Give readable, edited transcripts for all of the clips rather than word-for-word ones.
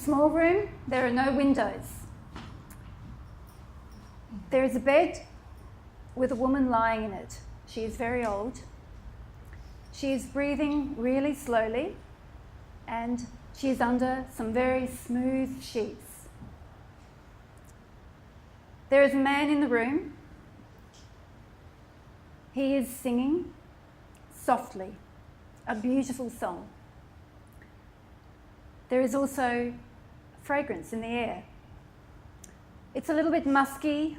small room, there are no windows. There is a bed with a woman lying in it. She is very old. She is breathing really slowly, and she is under some very smooth sheets. There is a man in the room. He is singing softly, a beautiful song. There is also fragrance in the air. It's a little bit musky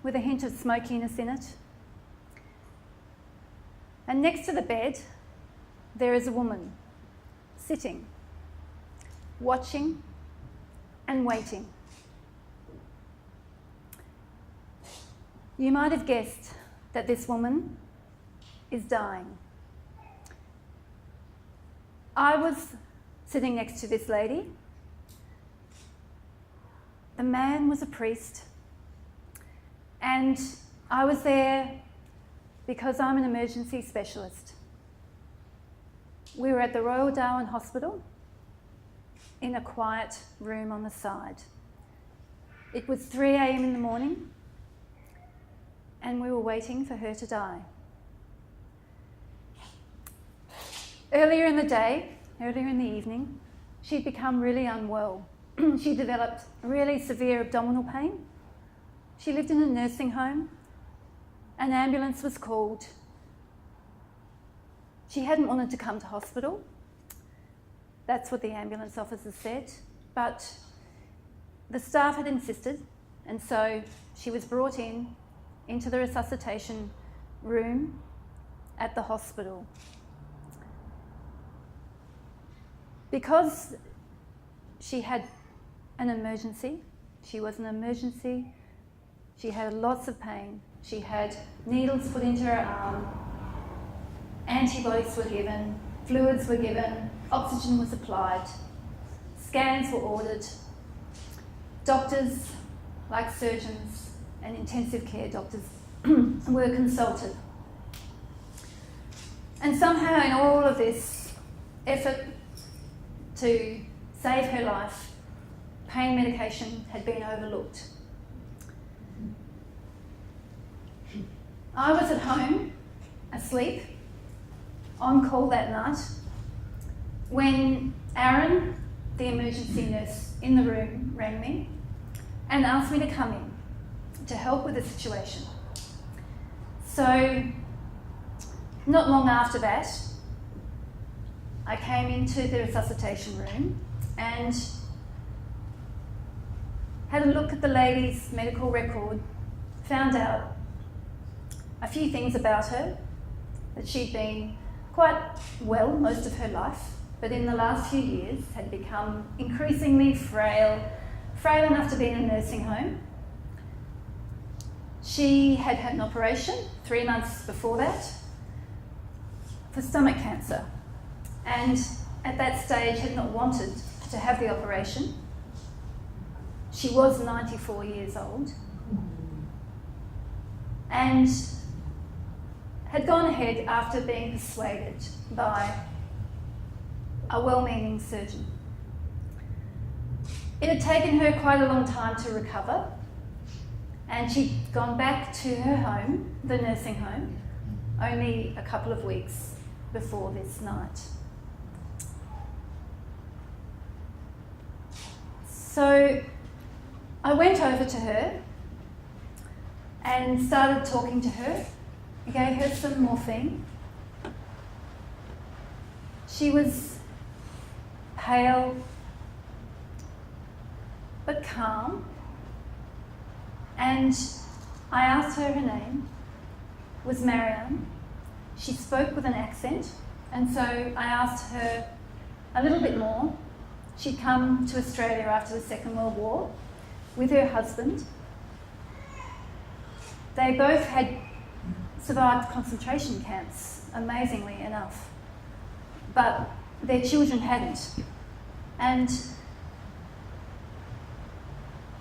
with a hint of smokiness in it. And next to the bed, there is a woman sitting, watching and waiting. You might have guessed that this woman is dying. I was sitting next to this lady. The man was a priest, and I was there because I'm an emergency specialist. We were at the Royal Darwin Hospital in a quiet room on the side. It was 3 a.m. in the morning, and we were waiting for her to die. Earlier in the day, earlier in the evening, she'd become really unwell. She developed really severe abdominal pain. She lived in a nursing home. An ambulance was called. She hadn't wanted to come to hospital. That's what the ambulance officer said. But the staff had insisted, and so she was brought into the resuscitation room at the hospital. Because she had an emergency, she was an emergency, she had lots of pain, she had needles put into her arm, antibiotics were given, fluids were given, oxygen was applied, scans were ordered, doctors, like surgeons and intensive care doctors, were consulted. And somehow in all of this effort to save her life, pain medication had been overlooked. I was at home, asleep, on call that night, when Aaron, the emergency nurse in the room, rang me and asked me to come in to help with the situation. So, not long after that, I came into the resuscitation room and had a look at the lady's medical record, found out a few things about her, that she'd been quite well most of her life, but in the last few years had become increasingly frail enough to be in a nursing home. She had had an operation 3 months before that for stomach cancer, and at that stage had not wanted to have the operation. She was 94 years old and had gone ahead after being persuaded by a well-meaning surgeon. It had taken her quite a long time to recover, and she'd gone back to her home, the nursing home, only a couple of weeks before this night. So I went over to her and started talking to her. I gave her some morphine. She was pale but calm, and I asked her name was Marianne. She spoke with an accent, and so I asked her a little bit more. She'd come to Australia after the Second World War with her husband. They both had survived concentration camps, amazingly enough, but their children hadn't. And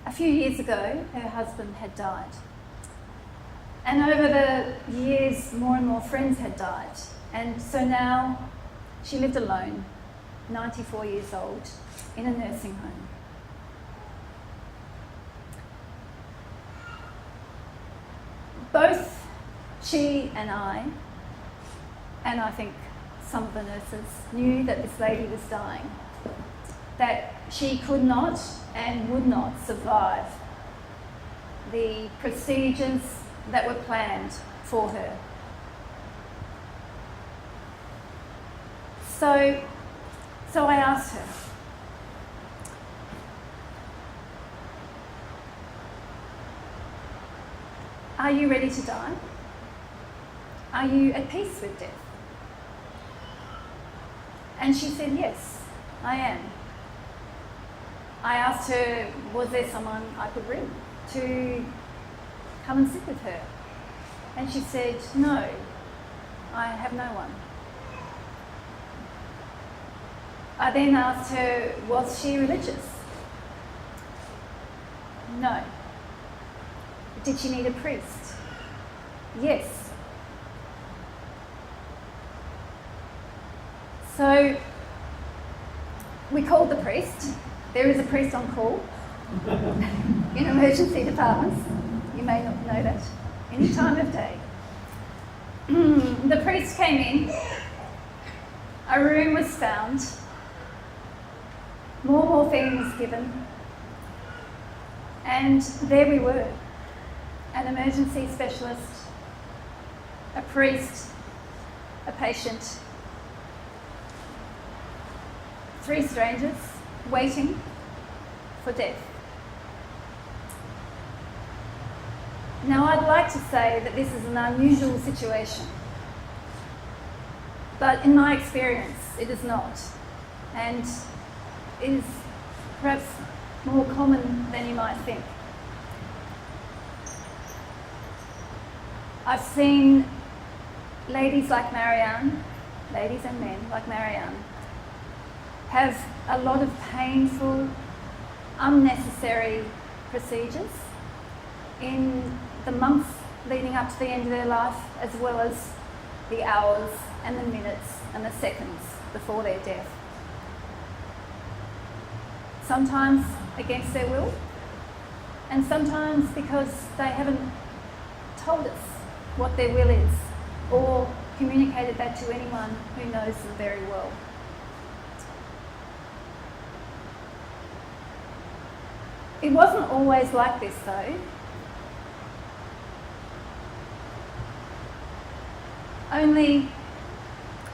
a few years ago, her husband had died. And over the years, more and more friends had died. And so now she lived alone, 94 years old, in a nursing home. both she and I think some of the nurses, knew that this lady was dying, that she could not and would not survive the procedures that were planned for her. So I asked her, are you ready to die? Are you at peace with death? And she said, yes, I am. I asked her, was there someone I could ring to come and sit with her? And she said, no, I have no one. I then asked her, was she religious? No. Did she need a priest? Yes. So we called the priest. There is a priest on call in emergency departments. You may not know that. Any time of day. The priest came in. A room was found. More morphine was given. And there we were. An emergency specialist, a priest, a patient, 3 strangers waiting for death. Now, I'd like to say that this is an unusual situation, but in my experience, it is not, and it is perhaps more common than you might think. I've seen ladies like Marianne, ladies and men like Marianne, have a lot of painful, unnecessary procedures in the months leading up to the end of their life, as well as the hours and the minutes and the seconds before their death. Sometimes against their will, and sometimes because they haven't told us what their will is, or communicated that to anyone who knows them very well. It wasn't always like this though. Only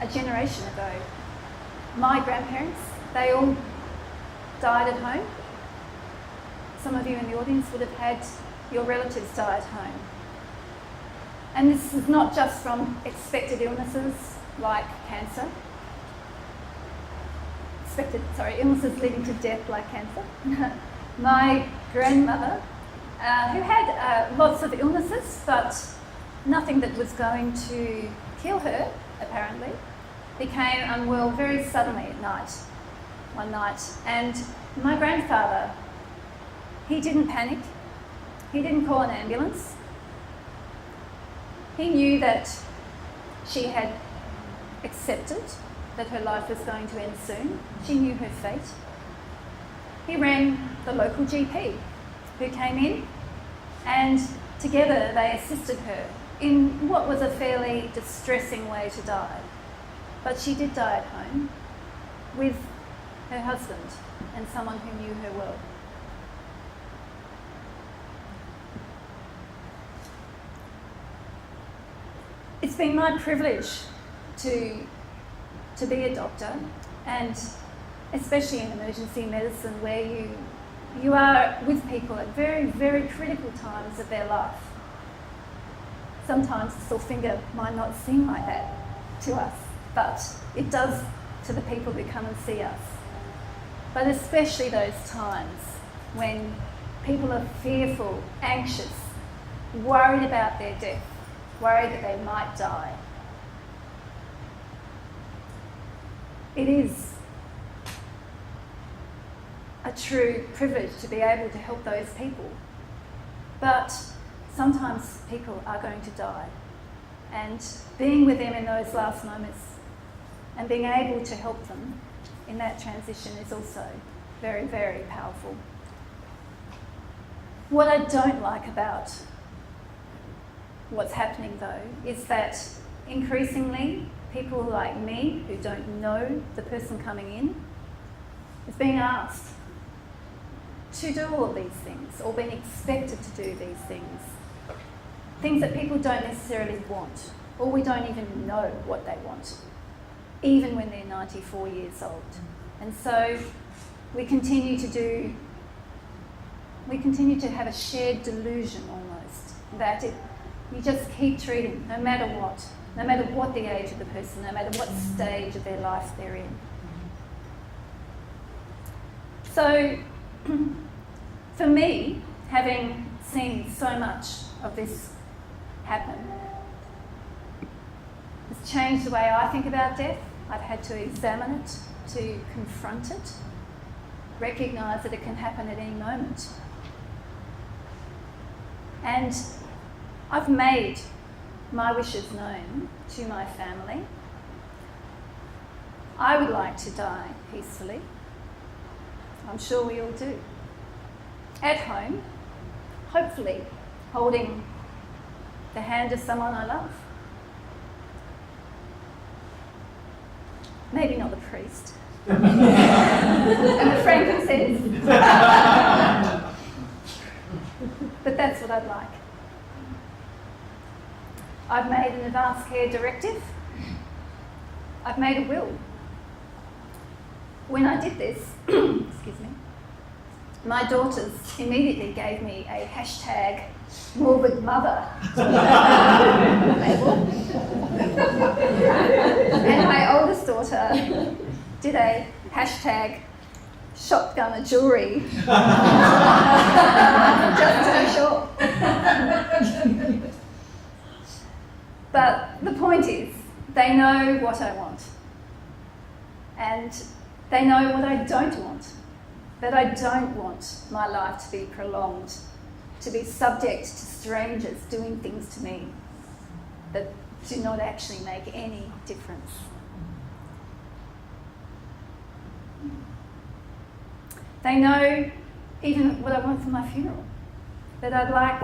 a generation ago, my grandparents, they all died at home. Some of you in the audience would have had your relatives die at home. And this is not just from expected illnesses like cancer. Illnesses leading to death like cancer. My grandmother, who had lots of illnesses, but nothing that was going to kill her, apparently, became unwell very suddenly at night, one night. And my grandfather, he didn't panic. He didn't call an ambulance. He knew that she had accepted that her life was going to end soon. She knew her fate. He rang the local GP, who came in, and together they assisted her in what was a fairly distressing way to die. But she did die at home with her husband and someone who knew her well. It's been my privilege to be a doctor, and especially in emergency medicine, where you are with people at very, very critical times of their life. Sometimes the sore finger might not seem like that to us, but it does to the people who come and see us. But especially those times when people are fearful, anxious, worried about their death, worried that they might die. It is a true privilege to be able to help those people. But sometimes people are going to die. And being with them in those last moments and being able to help them in that transition is also very, very powerful. What I don't like about what's happening though is that increasingly people like me who don't know the person coming in is being asked to do all of these things or being expected to do these things. Things that people don't necessarily want, or we don't even know what they want, even when they're 94 years old. And so we continue to have a shared delusion almost, that you just keep treating, no matter what the age of the person, no matter what stage of their life they're in. So, for me, having seen so much of this happen, it's changed the way I think about death. I've had to examine it, to confront it, recognise that it can happen at any moment. And I've made my wishes known to my family. I would like to die peacefully. I'm sure we all do. At home, hopefully holding the hand of someone I love. Maybe not the priest. And the frankincense. But that's what I'd like. I've made an advance care directive. I've made a will. When I did this, excuse me, my daughters immediately gave me a hashtag morbid mother label. And my oldest daughter did a hashtag shotgun of jewellery, just to be sure. But the point is, they know what I want. And they know what I don't want. That I don't want my life to be prolonged, to be subject to strangers doing things to me that do not actually make any difference. They know even what I want for my funeral, that I'd like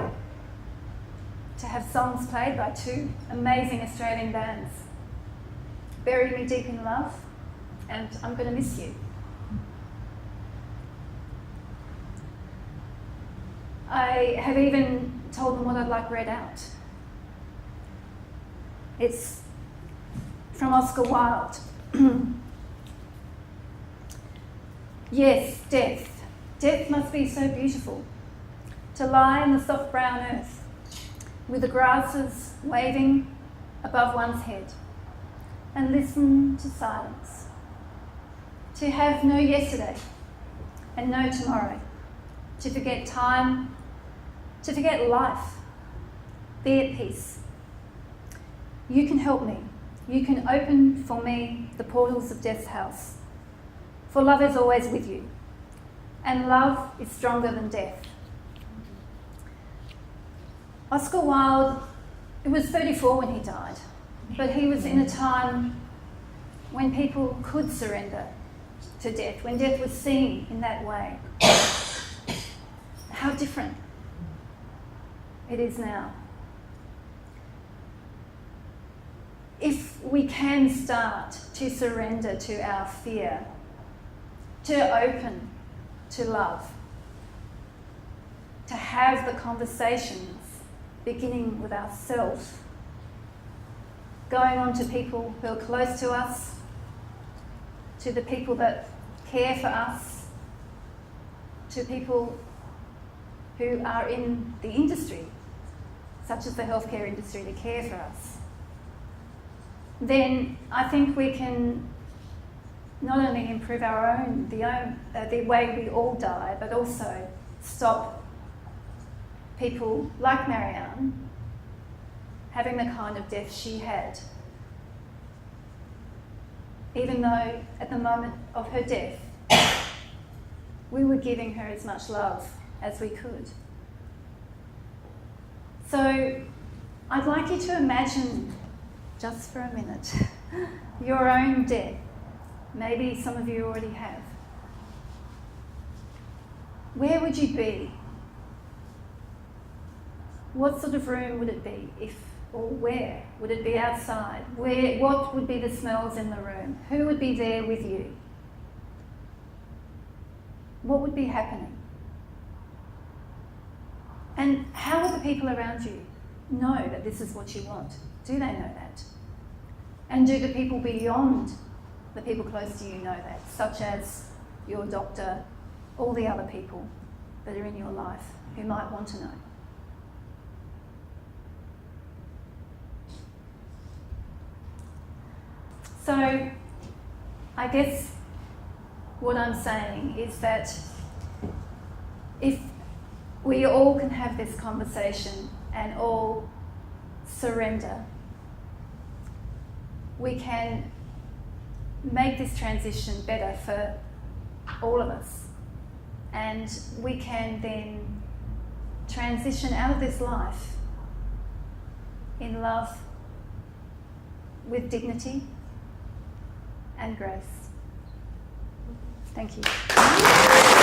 to have songs played by two amazing Australian bands. Bury me deep in love, and I'm going to miss you. I have even told them what I'd like read out. It's from Oscar Wilde. Yes, death. Death must be so beautiful. To lie in the soft brown earth, with the grasses waving above one's head, and listen to silence. To have no yesterday and no tomorrow. To forget time, to forget life. Be at peace. You can help me. You can open for me the portals of death's house. For love is always with you, and love is stronger than death. Oscar Wilde, it was 34 when he died, but he was in a time when people could surrender to death, when death was seen in that way. How different it is now. If we can start to surrender to our fear, to open to love, to have the conversations beginning with ourselves, going on to people who are close to us, to the people that care for us, to people who are in the industry, such as the healthcare industry, to care for us, then I think we can not only improve the way we all die, but also stop people like Marianne having the kind of death she had. Even though at the moment of her death, we were giving her as much love as we could. So I'd like you to imagine, just for a minute, your own death. Maybe some of you already have. Where would you be? What sort of room would it be or where? Would it be outside? What would be the smells in the room? Who would be there with you? What would be happening? And how will the people around you know that this is what you want? Do they know that? And do the people beyond the people close to you know that, such as your doctor, all the other people that are in your life who might want to know? So, I guess what I'm saying is that if we all can have this conversation and all surrender, we can make this transition better for all of us. And we can then transition out of this life in love, with dignity and grace. Thank you.